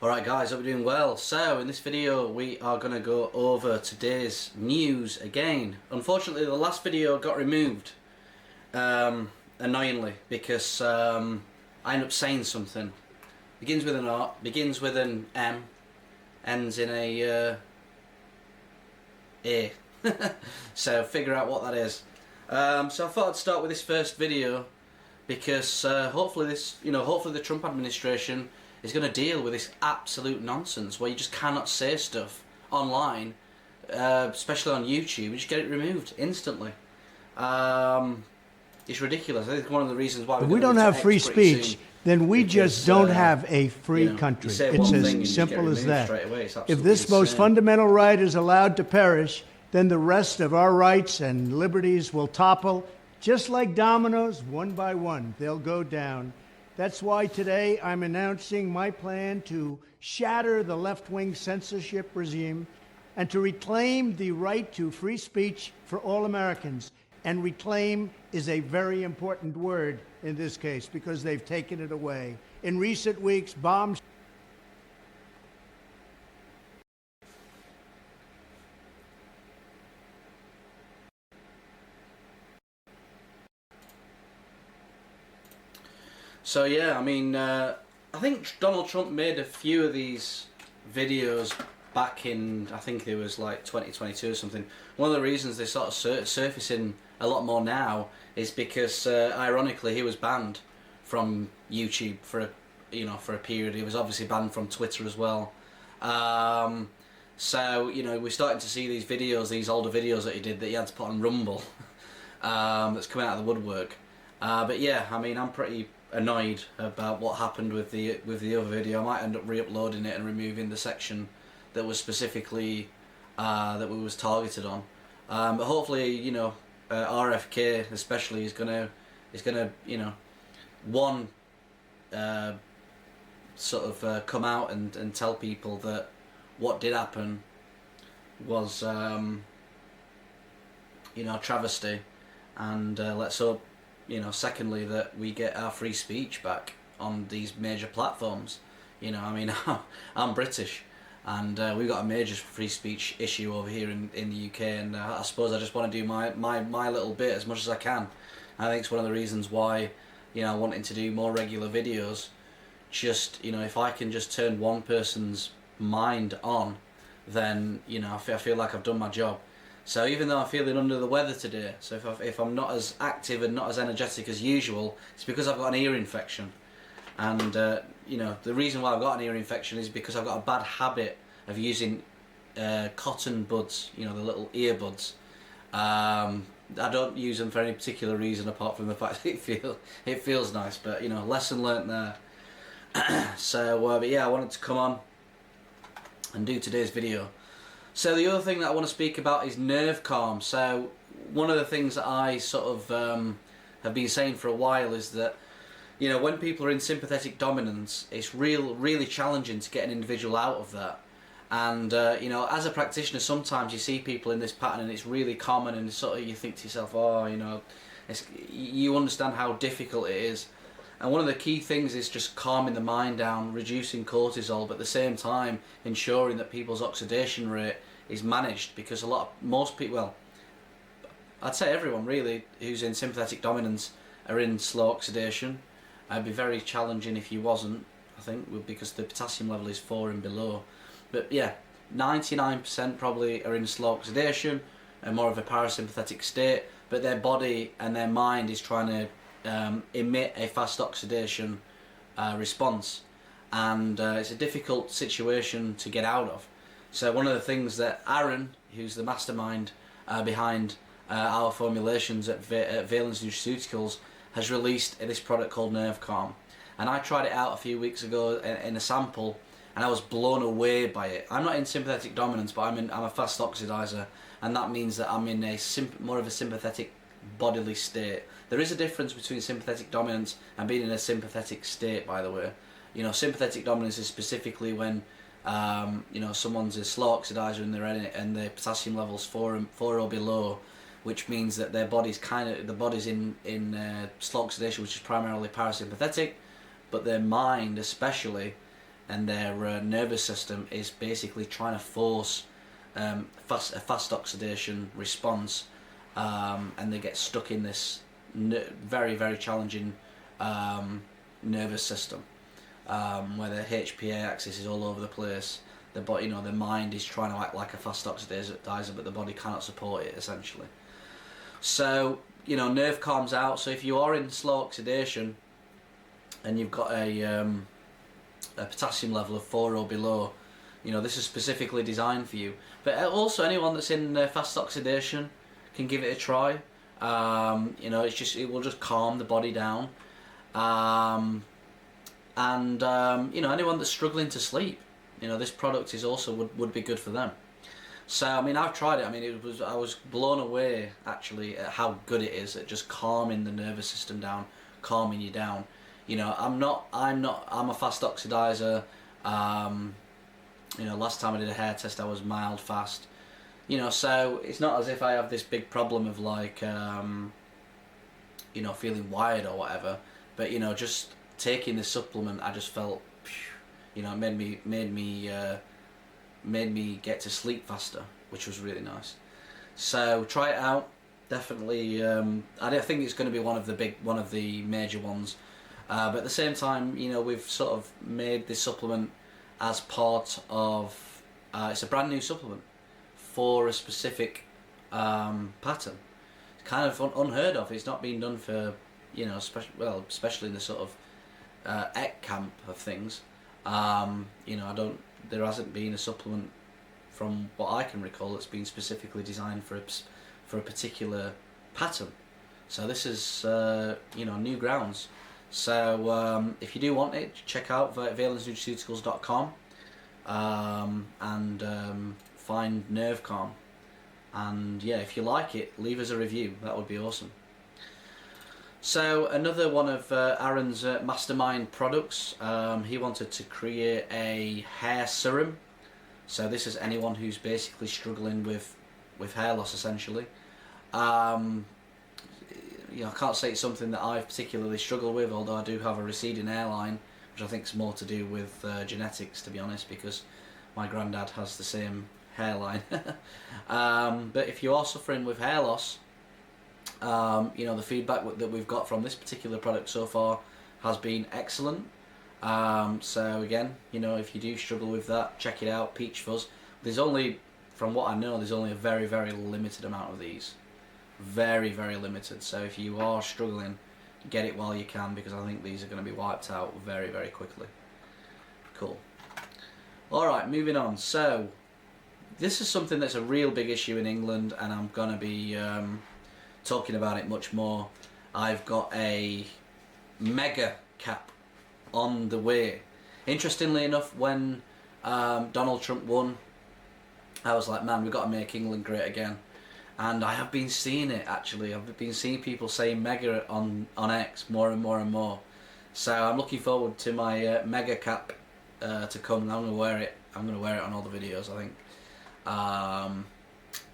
Alright guys, hope you're doing well. So in this video we are going to go over today's news again. Unfortunately the last video got removed, annoyingly, because I ended up saying something. Begins with an R, begins with an M, ends in a A. So figure out what that is. So I thought I'd start with this first video because hopefully the Trump administration is going to deal with this absolute nonsense where you just cannot say stuff online, especially on YouTube. You just get it removed instantly. It's ridiculous. I think one of the reasons why we don't have free speech, then we just don't have a free country. It's as simple as that. If this most fundamental right is allowed to perish, then the rest of our rights and liberties will topple, just like dominoes, one by one. They'll go down. That's why today I'm announcing my plan to shatter the left-wing censorship regime and to reclaim the right to free speech for all Americans. And reclaim is a very important word in this case because they've taken it away. In recent weeks, bombs. So yeah, I mean, I think Donald Trump made a few of these videos back in, I think it was like 2022 or something. One of the reasons they're sort of surfacing a lot more now is because, ironically, he was banned from YouTube for a period. He was obviously banned from Twitter as well. So we're starting to see these videos, these older videos that he did that he had to put on Rumble, that's coming out of the woodwork. But yeah, I mean, I'm pretty annoyed about what happened with the other video. I might end up re-uploading it and removing the section that was specifically that we was targeted on. But hopefully, RFK especially is gonna one sort of come out and tell people that what did happen was travesty, and let's hope secondly that we get our free speech back on these major platforms. I mean, I'm British, and we've got a major free speech issue over here in the UK, and I suppose I just want to do my little bit as much as I can. I think it's one of the reasons why wanting to do more regular videos. Just if I can just turn one person's mind on, then I feel like I've done my job. So even though I'm feeling under the weather today, so if I'm not as active and not as energetic as usual, it's because I've got an ear infection. And the reason why I've got an ear infection is because I've got a bad habit of using cotton buds, the little earbuds. I don't use them for any particular reason apart from the fact that it feels nice. But lesson learnt there. So but yeah, I wanted to come on and do today's video. So the other thing that I want to speak about is NerveCalm. So one of the things that I sort of have been saying for a while is that when people are in sympathetic dominance, it's really challenging to get an individual out of that. And as a practitioner, sometimes you see people in this pattern and it's really common, and sort of you think to yourself, oh, you understand how difficult it is. And one of the key things is just calming the mind down, reducing cortisol, but at the same time ensuring that people's oxidation rate is managed, because most people, well, I'd say everyone really who's in sympathetic dominance are in slow oxidation. It'd be very challenging if you wasn't, I think, because the potassium level is 4 and below. But yeah, 99% probably are in slow oxidation and more of a parasympathetic state, but their body and their mind is trying to emit a fast oxidation response, and it's a difficult situation to get out of. So one of the things that Aaron, who's the mastermind behind our formulations at Rowlands Nutraceuticals, has released this product called NerveCalm, and I tried it out a few weeks ago in a sample, and I was blown away by it. I'm not in sympathetic dominance, but I'm a fast oxidizer, and that means that I'm in more of a sympathetic bodily state. There is a difference between sympathetic dominance and being in a sympathetic state, by the way. Sympathetic dominance is specifically when someone's a slow oxidizer and they're in it, and their potassium levels 4 or below, which means that the body's in slow oxidation, which is primarily parasympathetic, but their mind especially and their nervous system is basically trying to force a fast oxidation response, and they get stuck in this very, very challenging nervous system, where the HPA axis is all over the place. The body, the mind is trying to act like a fast oxidizer, but the body cannot support it, essentially. So, NerveCalm's out. So if you are in slow oxidation and you've got a potassium level of 4 or below, this is specifically designed for you. But also anyone that's in fast oxidation can give it a try. It will just calm the body down. Anyone that's struggling to sleep, this product is also would be good for them. So I've tried it. I was blown away actually at how good it is at just calming the nervous system down, calming you down. I'm a fast oxidizer. Last time I did a hair test I was mild fast. So it's not as if I have this big problem of like feeling wired or whatever, but just taking this supplement, I just felt, it made me get to sleep faster, which was really nice. So try it out, definitely. I think it's going to be one of the major ones, but at the same time, we've sort of made this supplement as part of it's a brand new supplement for a specific pattern. It's kind of unheard of. It's not been done for especially in the sort of ec camp of things. There hasn't been a supplement from what I can recall that's been specifically designed for a particular pattern. So this is new grounds. So if you do want it, check out valencenutraceuticals.com and find NerveCalm. And yeah, if you like it, leave us a review. That would be awesome. So another one of Aaron's mastermind products, he wanted to create a hair serum. So this is anyone who's basically struggling with hair loss, essentially. I can't say it's something that I've particularly struggled with, although I do have a receding hairline, which I think is more to do with genetics, to be honest, because my granddad has the same hairline. But if you are suffering with hair loss, the feedback that we've got from this particular product so far has been excellent. So again, if you do struggle with that, check it out, PeachFuzz. From what I know, there's only a very, very limited amount of these. Very, very limited. So if you are struggling, get it while you can, because I think these are going to be wiped out very, very quickly. Cool. Alright, moving on. So this is something that's a real big issue in England, and I'm going to be talking about it much more. I've got a mega cap on the way. Interestingly enough, when Donald Trump won, I was like, man, we've got to make England great again. And I have been seeing it, actually. I've been seeing people saying mega on X more and more and more. So I'm looking forward to my mega cap to come, and I'm going to wear it. I'm going to wear it on all the videos, I think.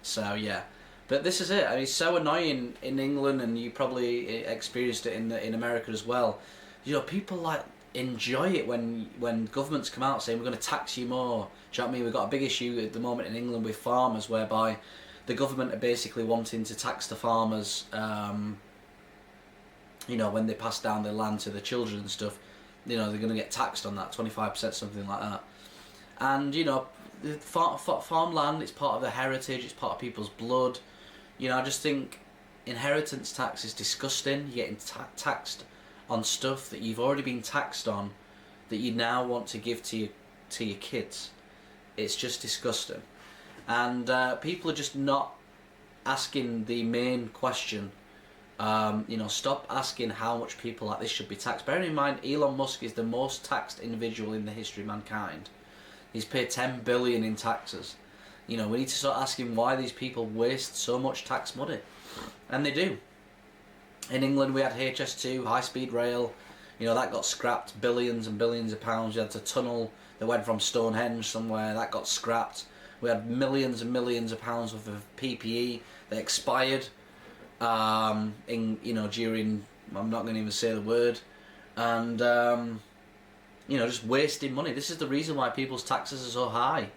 So yeah. But this is it. It's so annoying in England, and you probably experienced it in America as well. People like enjoy it when governments come out saying we're going to tax you more. Do you know what I mean? We've got a big issue at the moment in England with farmers, whereby the government are basically wanting to tax the farmers. When they pass down their land to the children and stuff, they're going to get taxed on that, 25%, something like that. And the farmland, it's part of their heritage, it's part of people's blood. I just think inheritance tax is disgusting. You're getting taxed on stuff that you've already been taxed on, that you now want to give to your kids. It's just disgusting. And people are just not asking the main question. Stop asking how much people like this should be taxed. Bearing in mind, Elon Musk is the most taxed individual in the history of mankind. He's paid 10 billion in taxes. We need to start asking why these people waste so much tax money. And they do. In England we had HS2, high-speed rail. That got scrapped, billions and billions of pounds. We had a tunnel that went from Stonehenge somewhere, that got scrapped. We had millions and millions of pounds worth of PPE that expired during, I'm not going to even say the word. And just wasting money. This is the reason why people's taxes are so high.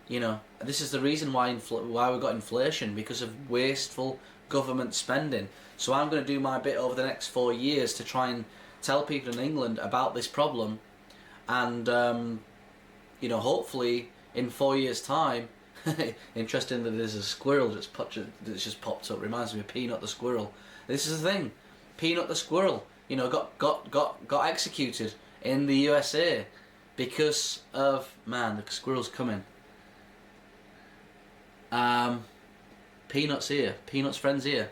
This is the reason why we've got inflation, because of wasteful government spending. So I'm going to do my bit over the next 4 years to try and tell people in England about this problem, and hopefully in 4 years' time. Interesting that there's a squirrel that's just popped up. Reminds me of Peanut the squirrel. This is the thing. Peanut the squirrel, got executed in the USA because of, man, the squirrel's coming. Peanut's here. Peanut's friend's here.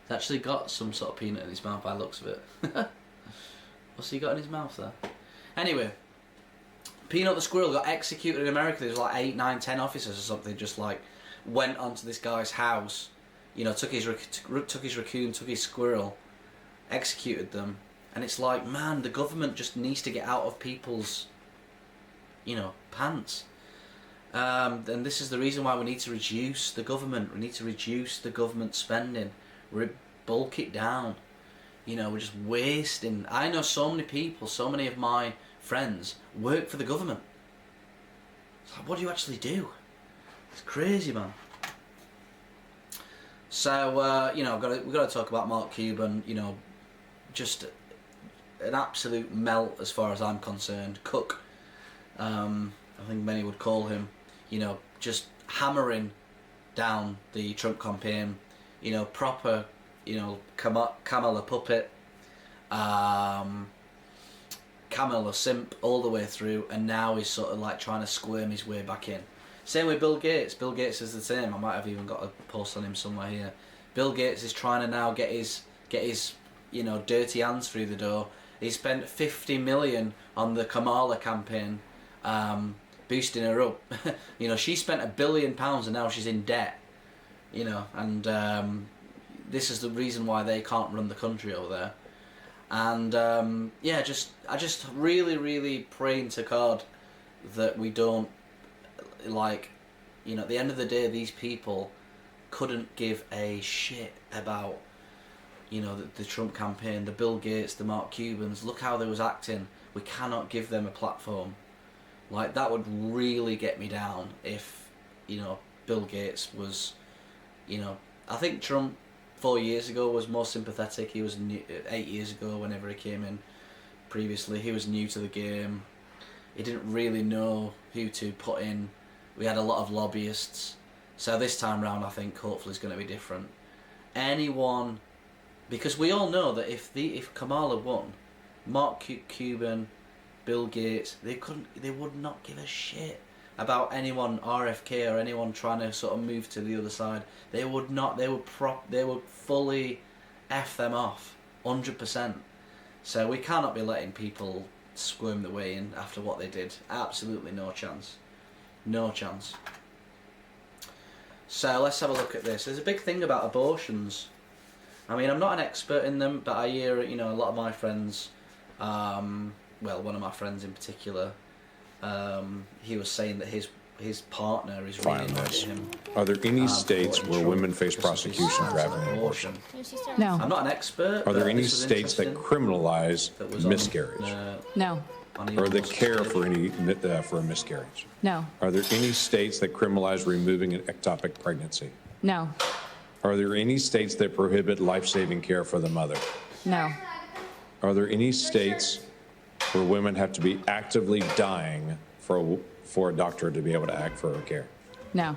He's actually got some sort of peanut in his mouth by the looks of it. What's he got in his mouth there? Anyway, Peanut the squirrel got executed in America. There was like 8, 9, 10 officers or something just like went onto this guy's house, took his raccoon, took his squirrel, executed them. And it's like, man, the government just needs to get out of people's, pants. And this is the reason why we need to reduce the government. We need to reduce the government spending. Bulk it down. We're just wasting. I know so many people, so many of my friends work for the government. It's like, what do you actually do? It's crazy, man. So, we've got to talk about Mark Cuban. Just an absolute melt as far as I'm concerned. Cook, I think many would call him. Just hammering down the Trump campaign. Proper, Kamala puppet. Kamala simp all the way through, and now he's sort of like trying to squirm his way back in. Same with Bill Gates. Bill Gates is the same. I might have even got a post on him somewhere here. Bill Gates is trying to now get his dirty hands through the door. He spent $50 million on the Kamala campaign, boosting her up. She spent £1 billion and now she's in debt. And this is the reason why they can't run the country over there. And I just really, really praying to God that we don't, at the end of the day, these people couldn't give a shit about, the Trump campaign, the Bill Gates, the Mark Cubans. Look how they was acting. We cannot give them a platform. That would really get me down if, Bill Gates was, I think Trump 4 years ago was more sympathetic. He was 8 years ago, whenever he came in previously, he was new to the game. He didn't really know who to put in. We had a lot of lobbyists. So this time round, I think hopefully it's going to be different. Anyone, because we all know that if Kamala won, Mark Cuban, Bill Gates, they would not give a shit about anyone RFK or anyone trying to sort of move to the other side. They would not. They would fully F them off, 100%. So we cannot be letting people squirm their way in after what they did. Absolutely no chance. No chance. So let's have a look at this. There's a big thing about abortions. I mean, I'm not an expert in them, but I hear, a lot of my friends, one of my friends in particular, he was saying that his partner is really annoyed at him. Are there any states where women face prosecution for having an abortion? No. I'm not an expert. Are there any states that criminalize miscarriage? No. Or that care for a miscarriage? No. Are there any states that criminalize removing an ectopic pregnancy? No. Are there any states that prohibit life-saving care for the mother? No. Are there any states where women have to be actively dying for a doctor to be able to act for her care? No.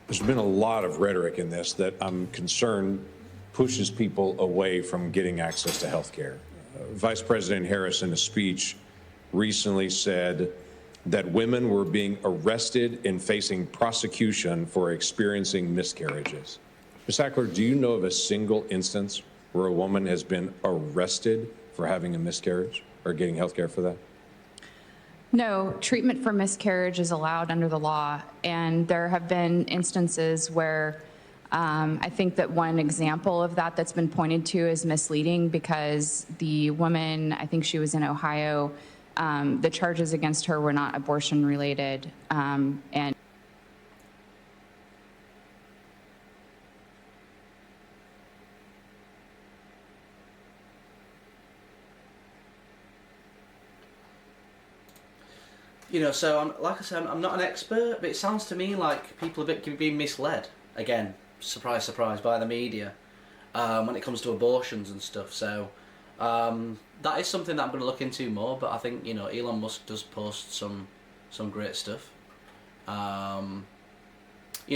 There's been a lot of rhetoric in this that I'm concerned pushes people away from getting access to health care. Vice President Harris, in a speech recently, said that women were being arrested and facing prosecution for experiencing miscarriages. Ms. Hackler, do you know of a single instance where a woman has been arrested for having a miscarriage or getting health care for that? No, treatment for miscarriage is allowed under the law, and there have been instances where I think that one example of that that's been pointed to is misleading, because the woman, I think she was in Ohio, the charges against her were not abortion related, and You know, so like I said, I'm not an expert, but it sounds to me like people are being misled. Again, surprise, surprise, by the media when it comes to abortions and stuff. So that is something that I'm going to look into more. But I think, you know, Elon Musk does post some great stuff. You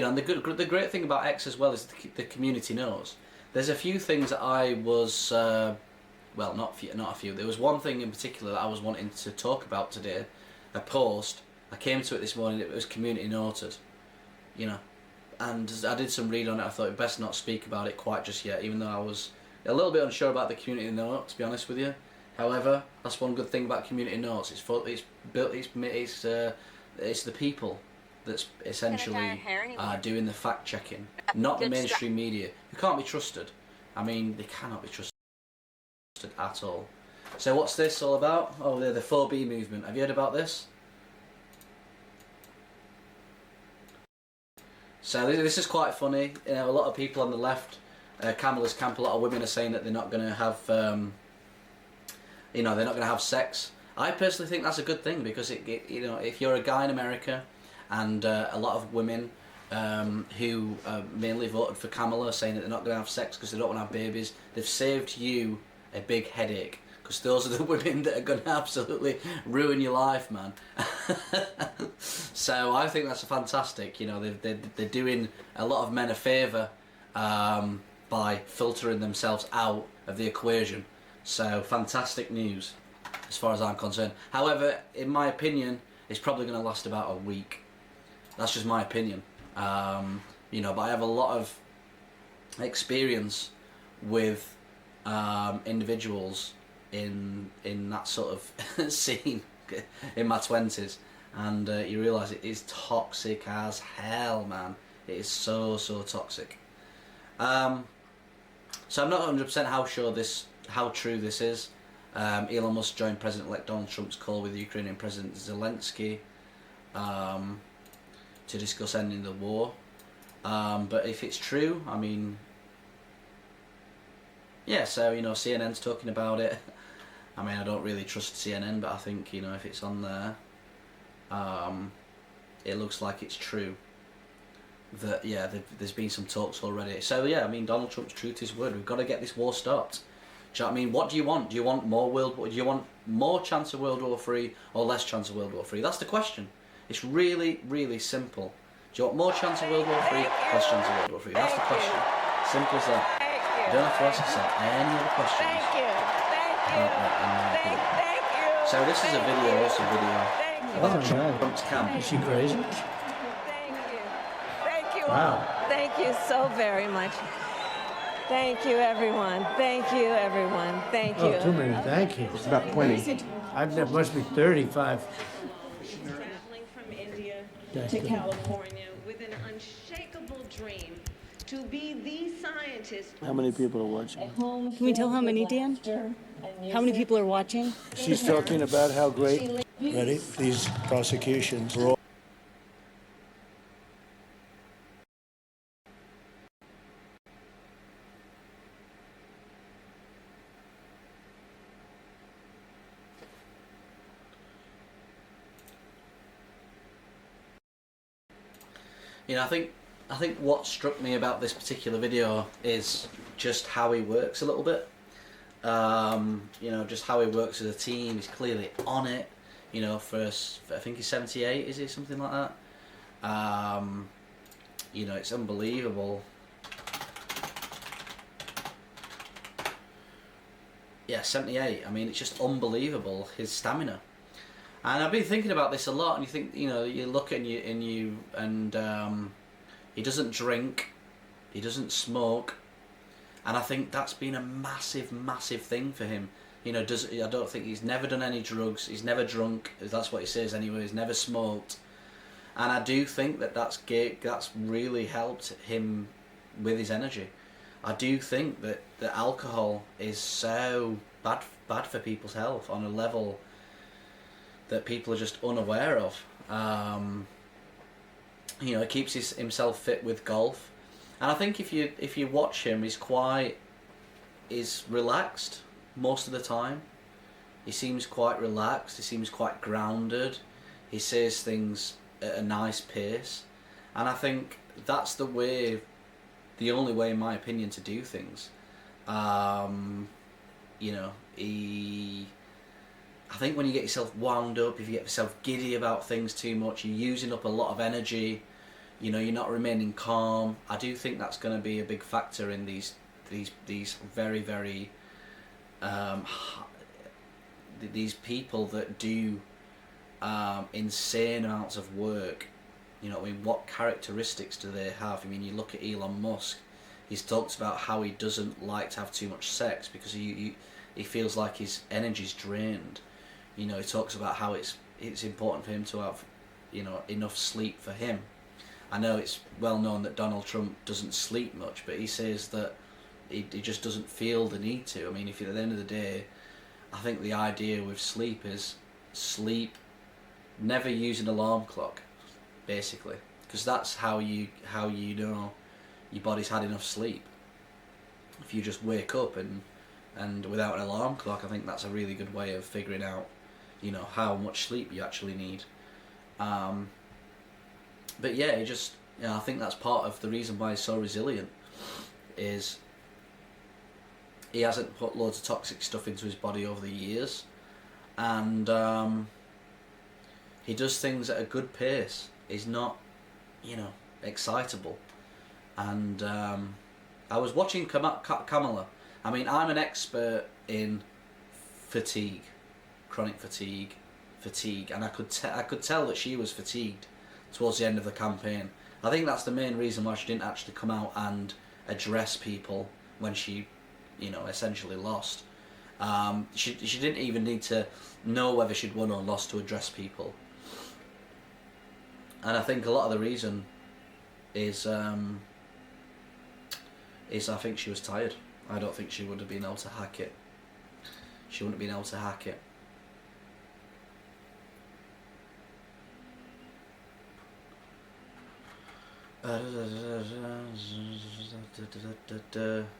know, and the great thing about X as well is the community knows. There's a few things that I was, well, not a few. There was one thing in particular that I was wanting to talk about today. A post. I came to it this morning. It was community noted. You know, and I did some read on it. I thought it best not speak about it quite just yet, even though I was a little bit unsure about the community note, to be honest with you. However, that's one good thing about community notes. It's the people that's essentially doing the fact checking, not the mainstream media, who can't be trusted. I mean, they cannot be trusted at all. So what's this all about? Oh, they're the 4B movement. Have you heard about this? So this is quite funny. You know, a lot of people on the left, Kamala's camp, a lot of women are saying that they're not going to have, you know, they're not going to have sex. I personally think that's a good thing because you know, if you're a guy in America, and a lot of women who mainly voted for Kamala are saying that they're not going to have sex because they don't want to have babies, they've saved you a big headache. Because those are the women that are going to absolutely ruin your life, man. So I think that's fantastic. You know, they're doing a lot of men a favour by filtering themselves out of the equation. So fantastic news, as far as I'm concerned. However, in my opinion, it's probably going to last about a week. That's just my opinion. You know, but I have a lot of experience with individuals in that sort of scene in my 20s, and you realise it is toxic as hell, man. It is so toxic. So I'm not 100% how true this is. Elon Musk joined President-elect Donald Trump's call with Ukrainian President Zelensky to discuss ending the war. But if it's true, I mean, yeah, so, you know, CNN's talking about it. I mean, I don't really trust CNN, but I think, you know, if it's on there, it looks like it's true. That, yeah, there's been some talks already. So, yeah, I mean, Donald Trump's true to his word. We've got to get this war stopped. Do you know what I mean? What do you want? Do you want do you want more chance of World War III or less chance of World War III? That's the question. It's really simple. Do you want more chance of World War III, less chance of World War III? That's the question. Simple as that. You don't have to ask yourself any other questions. Thank you. So this is a video about Trump's camp. Is she crazy? Thank you. Wow. Thank you so very much. Thank you, everyone. Thank you, everyone. Thank you. Oh, too many thank yous. About 20. That must be 35. Traveling from India to California with an unshakable dream to be the scientist. How many people are watching? Can we tell how many, Dan? How many people are watching? She's talking about how great. Ready? These prosecutions. You know, I think what struck me about this particular video is just how he works a little bit. You know, just how he works as a team. He's clearly on it. You know, I think he's 78, is he? Something like that. You know, it's unbelievable. Yeah, 78. I mean, it's just unbelievable, his stamina. And I've been thinking about this a lot, and you think, you know, you look at and he doesn't drink, he doesn't smoke, and I think that's been a massive thing for him. You know, I don't think he's never done any drugs, he's never drunk, that's what he says anyway, he's never smoked, and I do think that's really helped him with his energy. I do think that alcohol is so bad for people's health on a level that people are just unaware of. You know, he keeps himself fit with golf, and I think if you watch him, he's relaxed most of the time. He seems quite relaxed. He seems quite grounded. He says things at a nice pace, and I think that's the only way, in my opinion, to do things. You know, I think when you get yourself wound up, if you get yourself giddy about things too much, you're using up a lot of energy. You know, you're not remaining calm. I do think that's going to be a big factor in these very, very these people that do insane amounts of work. You know, I mean, what characteristics do they have? I mean, you look at Elon Musk. He's talked about how he doesn't like to have too much sex because he feels like his energy's drained. You know, he talks about how it's important for him to have, you know, enough sleep for him. I know it's well known that Donald Trump doesn't sleep much, but he says that he just doesn't feel the need to. I mean, if at the end of the day, I think the idea with sleep is sleep, never use an alarm clock, basically, because that's how you know your body's had enough sleep. If you just wake up and without an alarm clock, I think that's a really good way of figuring out, you know, how much sleep you actually need. But yeah, I think that's part of the reason why he's so resilient, is he hasn't put loads of toxic stuff into his body over the years, and he does things at a good pace. He's not, you know, excitable. And I was watching Kamala. I mean, I'm an expert in fatigue, chronic fatigue, and I could tell that she was fatigued towards the end of the campaign. I think that's the main reason why she didn't actually come out and address people when she, you know, essentially lost. She didn't even need to know whether she'd won or lost to address people. And I think a lot of the reason is I think she was tired. I don't think she would have been able to hack it. She wouldn't have been able to hack it.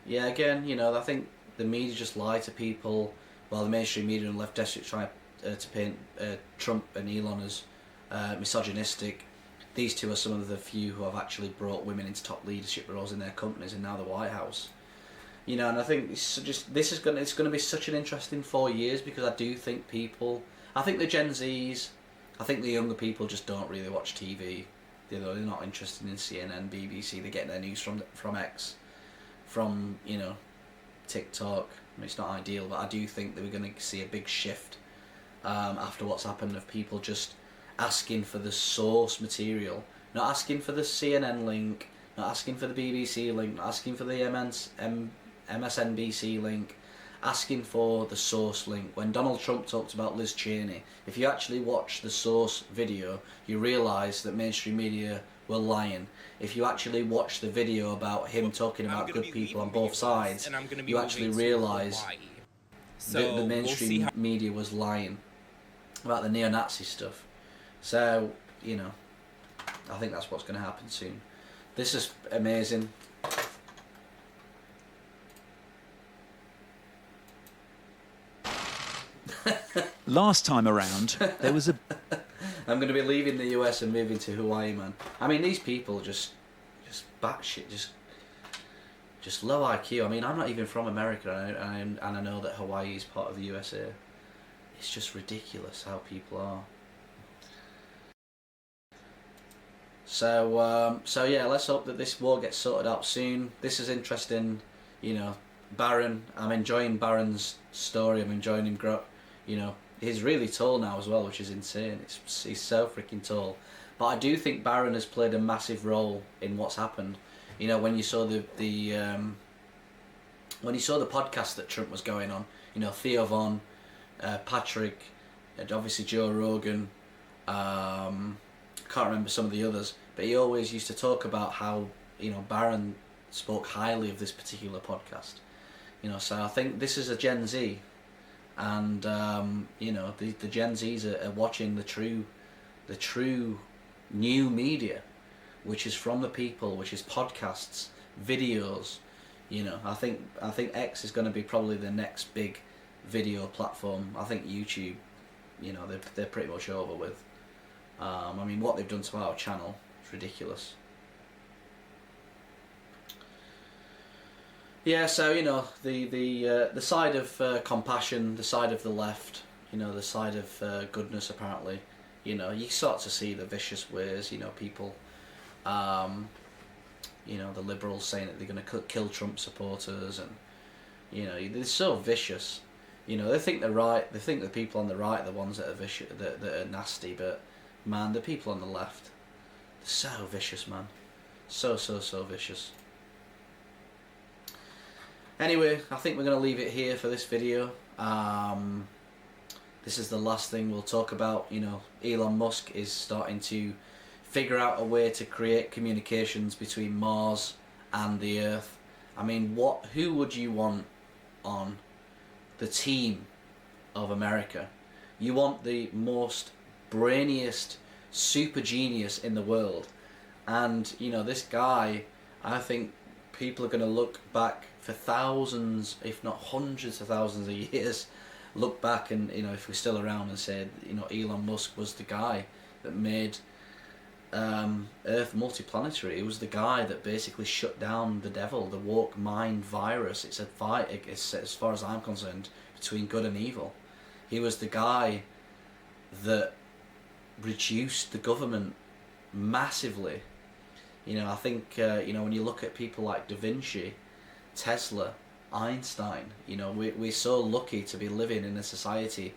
Yeah, again, you know, I think the media just lie to people. Well, the mainstream media and left desperate try to paint Trump and Elon as misogynistic. These two are some of the few who have actually brought women into top leadership roles in their companies and now the White House. You know, and I think it's going to be such an interesting 4 years, because I do think I think the Gen Zs, I think the younger people just don't really watch TV. You know, they're not interested in CNN, BBC. They get their news from X, from, you know, TikTok. I mean, it's not ideal, but I do think that we're going to see a big shift after what's happened, of people just asking for the source material, not asking for the CNN link, not asking for the BBC link, not asking for the MSNBC link, asking for the source link. When Donald Trump talked about Liz Cheney, if you actually watch the source video, you realise that mainstream media were lying. If you actually watch the video about him talking about good people on both sides, you actually realise that the mainstream media was lying about the neo-Nazi stuff. So, you know, I think that's what's going to happen soon. This is amazing. Last time around, there was a... I'm going to be leaving the US and moving to Hawaii, man. I mean, these people just batshit, just low IQ. I mean, I'm not even from America, and I know that Hawaii is part of the USA. It's just ridiculous how people are. So yeah, let's hope that this war gets sorted out soon. This is interesting, you know. Barron, I'm enjoying Barron's story. I'm enjoying him grow. You know, he's really tall now as well, which is insane. He's so freaking tall. But I do think Barron has played a massive role in what's happened. You know, when you saw the podcast that Trump was going on, you know, Theo Von, Patrick, and obviously Joe Rogan. Can't remember some of the others, but he always used to talk about how, you know, Barron spoke highly of this particular podcast. You know, so I think this is a Gen Z, and you know, the Gen Zs are watching the true new media, which is from the people, which is podcasts, videos. You know, I think X is going to be probably the next big video platform. I think YouTube, you know, they're pretty much over with. I mean, what they've done to our channel is ridiculous. Yeah, so, you know, the side of compassion, the side of the left, you know, the side of goodness, apparently, you know, you start to see the vicious ways, you know, people, you know, the liberals saying that they're going to kill Trump supporters, and, you know, they're so vicious. You know, they think they're right, they think the people on the right are the ones that are vicious, that are nasty, but, man, the people on the left, they're so vicious, man. So vicious. Anyway, I think we're going to leave it here for this video. This is the last thing we'll talk about. You know, Elon Musk is starting to figure out a way to create communications between Mars and the Earth. I mean, who would you want on the team of America? You want the most brainiest super genius in the world. And, you know, this guy, I think people are going to look back for thousands, if not hundreds of thousands of years, look back and, you know, if we're still around, and say, you know, Elon Musk was the guy that made Earth multiplanetary. He was the guy that basically shut down the devil, the woke mind virus. It's a fight, as far as I'm concerned, between good and evil. He was the guy that reduced the government massively. You know, I think, you know, when you look at people like Da Vinci, Tesla, Einstein, you know, we're so lucky to be living in a society